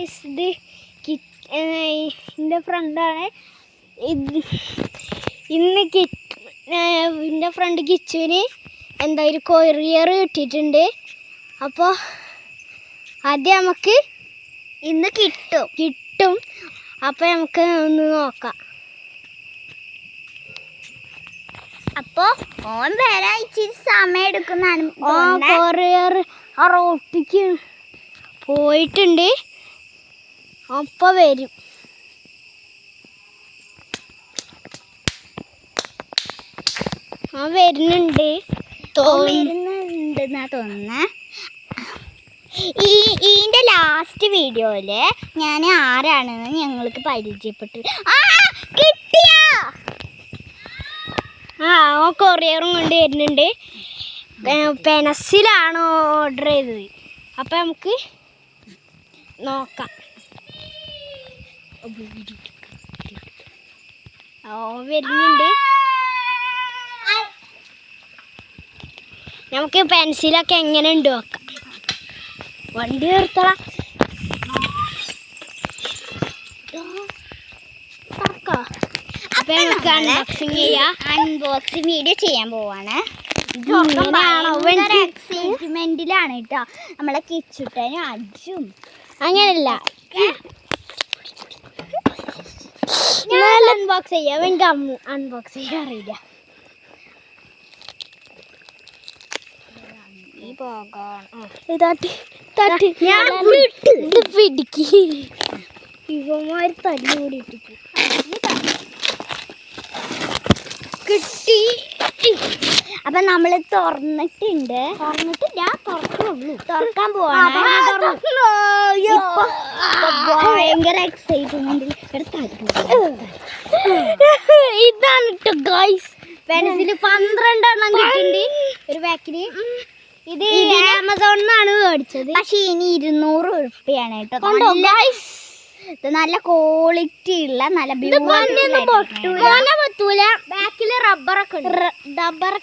Guys, ഇത് എൻ്റെ ഫ്രണ്ടാണ്. ഇന്ന് എൻ്റെ ഫ്രണ്ട് കിച്ചുവിന് ഒരു കൊറിയർ കിട്ടിയിട്ടുണ്ട്. അപ്പോൾ അത് നമുക്ക് ഇന്ന് കിട്ടും. അപ്പോൾ നമുക്ക് ഒന്ന് നോക്കാം. അപ്പോൾ ഓൻ വരാൻ ഇച്ചിരി സമയം എടുക്കുന്നതാണ്. കൊറിയർ ആ റോട്ടിക്ക് പോയിട്ടുണ്ട്. അപ്പോൾ വരും. വരുന്നുണ്ടെന്നാ തോന്നുന്നത്. ഇതിൻ്റെ ലാസ്റ്റ് വീഡിയോയിൽ ഞാൻ ആരാണെന്ന് ഞങ്ങൾക്ക് പരിചയപ്പെട്ടു. കിട്ടിയാ കൊറിയറും കൊണ്ട് വരുന്നുണ്ട്. പെൻസിലാണ് ഓർഡർ ചെയ്തത്. അപ്പം നമുക്ക് നോക്കാം. വരുന്നുണ്ട്. നമുക്ക് പെൻസിലൊക്കെ എങ്ങനെ ഉണ്ട് നോക്കാം. വണ്ടി നിർത്തണം. അൺബോക്സിങ് വീഡിയോ ചെയ്യാൻ പോവാണ്. എക്സൈറ്റ്മെന്റിലാണ് കേട്ടോ നമ്മളെ കിച്ചുട്ടനും അജും. അങ്ങനല്ല, അൺബോക്സ് ചെയ്യാം. എനിക്ക് അൺബോക്സ് ചെയ്യാൻ അറിയില്ല. ഇവന്മാർ തല്ലുകൂടി കിട്ടി. അപ്പൊ നമ്മള് തുറന്നിട്ടില്ല, തുറക്കാൻ പോവാണ്. ഭയങ്കര എക്സൈറ്റ്മെന്റിൽ ഇതാണ് ഗൈസ് പെൻസിൽ 12 എണ്ണം കിട്ടിണ്ട് ഒരു പാക്കിന്. ഇത് ആമസോണിന്നാണ് മേടിച്ചത്. പക്ഷെ ഇനി 200 ഉറുപ്പിയാണ് കേട്ടോ. ഇത് നല്ല ക്വാളിറ്റി ഉള്ള നല്ല പറ്റൂല. ബാക്കില് റബ്ബറൊക്കെ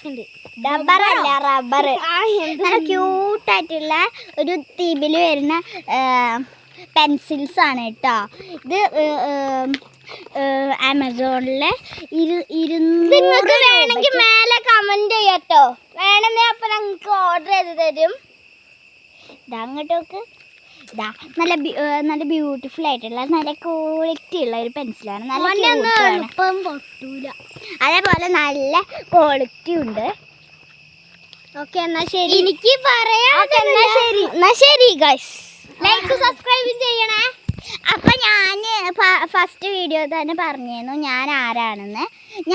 ഉണ്ട്. ഡബ്ബറല്ല, റബ്ബർ. നല്ല ക്യൂട്ടായിട്ടുള്ള ഒരു തീബിൽ വരുന്ന പെൻസിൽസ് ആണ് കേട്ടോ. ഇത് ആമസോണിലെ 200 വേണമെങ്കിൽ മേലെ കമന്റ് ചെയ്യട്ടോ. വേണമെന്നേ അപ്പൊ ഞങ്ങൾക്ക് ഓർഡർ ചെയ്ത് തരും. ഇതങ്ങോട്ടൊക്കെ നല്ല ബ്യൂട്ടിഫുൾ ആയിട്ടുള്ള നല്ല ക്വാളിറ്റി ഉള്ള ഒരു പെൻസിലാണ്. നല്ല പൊട്ടൂല. അതേപോലെ നല്ല ക്വാളിറ്റി ഉണ്ട്. ഓക്കെ, എന്നാ ശരി. എനിക്ക് പറയാം. എന്നാ ശരി ഗൈസ്, ലൈക്ക് സബ്സ്ക്രൈബ് ചെയ്യണേ. അപ്പൊ ഞാൻ ഫസ്റ്റ് വീഡിയോ തന്നെ പറഞ്ഞിരുന്നു ഞാൻ ആരാണെന്ന്.